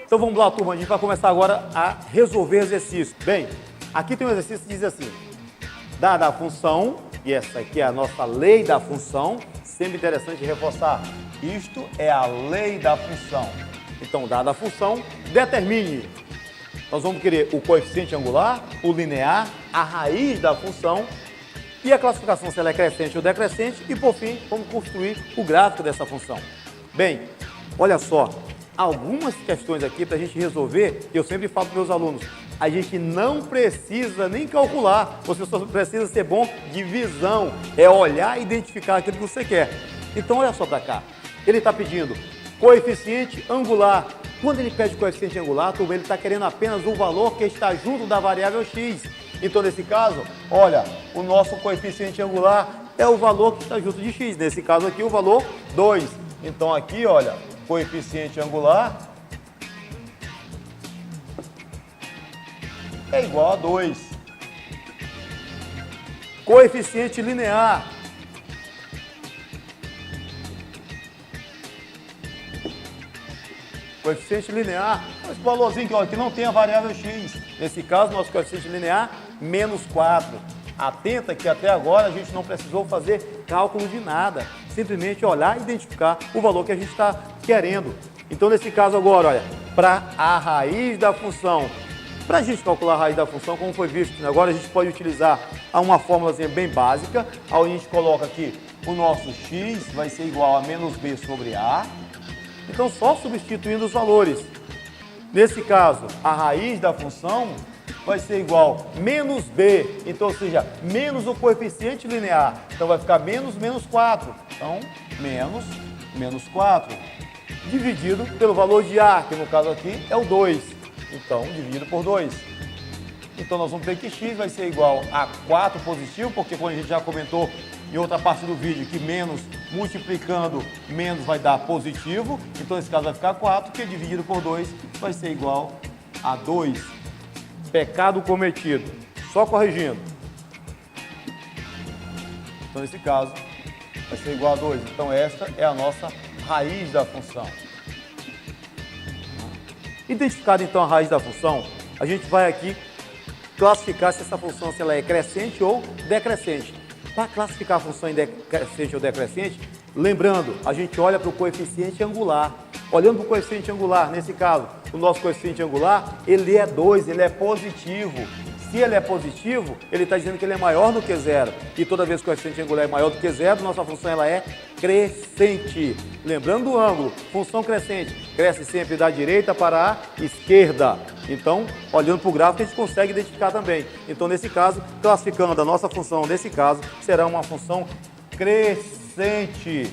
Então vamos lá, turma, a gente vai começar agora a resolver exercício. Bem, aqui tem um exercício que diz assim: dada a função, e essa aqui é a nossa lei da função, sempre interessante reforçar, isto é a lei da função. Então, dada a função, determine. Nós vamos querer o coeficiente angular, o linear, a raiz da função e a classificação se ela é crescente ou decrescente e, por fim, vamos construir o gráfico dessa função. Bem, olha só, algumas questões aqui para a gente resolver, que eu sempre falo para meus alunos, a gente não precisa nem calcular, você só precisa ser bom de visão, é olhar e identificar aquilo que você quer. Então, olha só para cá, ele está pedindo coeficiente angular. Quando ele pede coeficiente angular, turma, ele está querendo apenas o valor que está junto da variável x. Então, nesse caso, olha, o nosso coeficiente angular é o valor que está junto de x. Nesse caso aqui, o valor 2. Então, aqui, olha, coeficiente angular é igual a 2. Coeficiente linear esse valorzinho que, olha, que não tem a variável x. Nesse caso, nosso coeficiente linear, menos 4. Atenta que até agora a gente não precisou fazer cálculo de nada. Simplesmente olhar e identificar o valor que a gente está querendo. Então, nesse caso agora, olha, para a raiz da função. Para a gente calcular a raiz da função, como foi visto agora, a gente pode utilizar uma fórmulazinha bem básica. Aí a gente coloca aqui o nosso x vai ser igual a menos b sobre a. Então, só substituindo os valores. Nesse caso, a raiz da função vai ser igual a menos b. Então, ou seja, menos o coeficiente linear. Então, vai ficar menos 4. Então, menos 4. Dividido pelo valor de a, que no caso aqui é o 2. Então, dividido por 2. Então, nós vamos ter que x vai ser igual a 4 positivo, porque como a gente já comentou em outra parte do vídeo, que menos multiplicando menos vai dar positivo. Então, nesse caso vai ficar 4, que dividido por 2 vai ser igual a 2. Pecado cometido. Só corrigindo. Então, nesse caso, vai ser igual a 2. Então, esta é a nossa raiz da função. Identificada, então, a raiz da função, a gente vai aqui classificar se essa função se ela é crescente ou decrescente. Para classificar a função em decrescente ou decrescente, lembrando, a gente olha para o coeficiente angular. Olhando para o coeficiente angular, nesse caso, o nosso coeficiente angular, ele é 2, ele é positivo. Se ele é positivo, ele está dizendo que ele é maior do que zero. E toda vez que o coeficiente angular é maior do que zero, nossa função ela é crescente. Lembrando do ângulo, função crescente, cresce sempre da direita para a esquerda. Então, olhando para o gráfico, a gente consegue identificar também. Então, nesse caso, classificando a nossa função, nesse caso, será uma função crescente.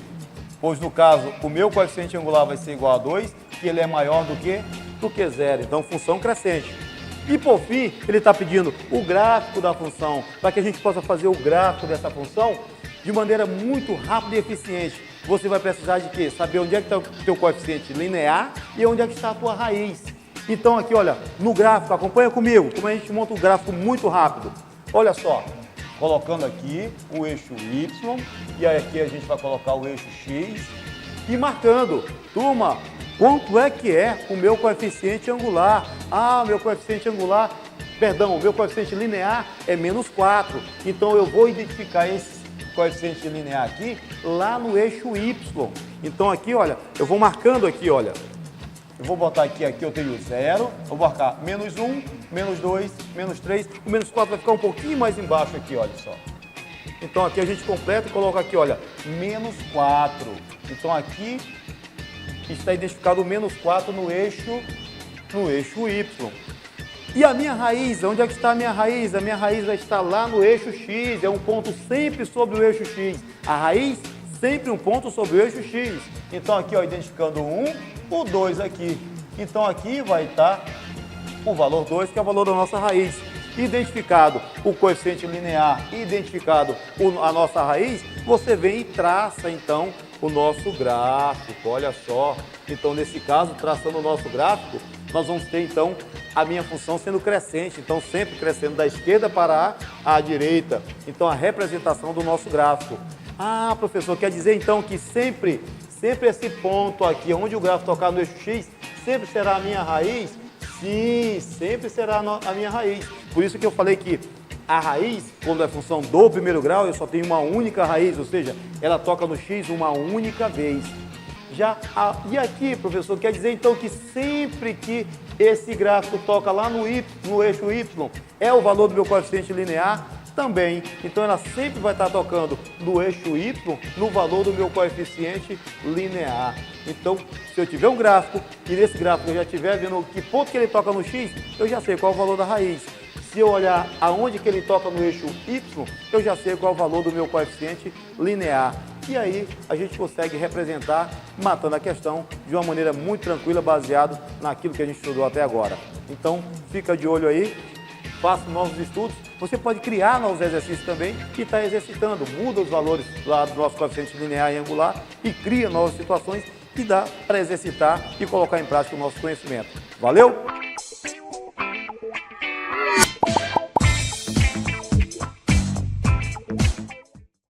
Pois, no caso, o meu coeficiente angular vai ser igual a 2, que ele é maior do que zero. Então, função crescente. E, por fim, ele está pedindo o gráfico da função, para que a gente possa fazer o gráfico dessa função de maneira muito rápida e eficiente. Você vai precisar de quê? Saber onde é que está o teu coeficiente linear e onde é que está a tua raiz. Então, aqui, olha, no gráfico, acompanha comigo, como a gente monta um gráfico muito rápido. Olha só, colocando aqui o eixo Y, e aí aqui a gente vai colocar o eixo X, e marcando, turma, quanto é que é o meu coeficiente angular? Meu coeficiente angular, perdão, o meu coeficiente linear é menos 4. Então, eu vou identificar esse coeficiente linear aqui lá no eixo Y. Então, aqui, olha, eu vou marcando aqui, olha. Eu vou botar aqui eu tenho 0, vou marcar menos 1, menos 2, menos 3. O menos 4 vai ficar um pouquinho mais embaixo aqui, olha só. Então, aqui a gente completa e coloca aqui, olha, menos 4. Então, aqui está identificado o menos 4 no eixo Y. E a minha raiz, onde é que está a minha raiz? A minha raiz vai estar lá no eixo X, é um ponto sempre sobre o eixo X. A raiz, sempre um ponto sobre o eixo X. Então, aqui, ó, identificando o 1, o 2 aqui. Então, aqui vai estar o valor 2, que é o valor da nossa raiz. Identificado o coeficiente linear, identificado a nossa raiz, você vem e traça, então, o nosso gráfico. Olha só. Então, nesse caso, traçando o nosso gráfico, nós vamos ter, então, a minha função sendo crescente, então sempre crescendo da esquerda para a direita. Então a representação do nosso gráfico. Ah, professor, quer dizer então que sempre esse ponto aqui, onde o gráfico tocar no eixo X, sempre será a minha raiz? Sim, sempre será a minha raiz. Por isso que eu falei que a raiz, quando é função do primeiro grau, eu só tenho uma única raiz, ou seja, ela toca no X uma única vez. E aqui, professor, quer dizer então que sempre que esse gráfico toca lá no eixo Y, é o valor do meu coeficiente linear? Também. Então ela sempre vai estar tocando no eixo Y, no valor do meu coeficiente linear. Então, se eu tiver um gráfico e nesse gráfico eu já estiver vendo que ponto que ele toca no X, eu já sei qual é o valor da raiz. Se eu olhar aonde que ele toca no eixo Y, eu já sei qual é o valor do meu coeficiente linear. E aí a gente consegue representar, matando a questão de uma maneira muito tranquila, baseado naquilo que a gente estudou até agora. Então, fica de olho aí, faça novos estudos. Você pode criar novos exercícios também e está exercitando. Muda os valores lá do nosso coeficiente linear e angular e cria novas situações que dá para exercitar e colocar em prática o nosso conhecimento. Valeu?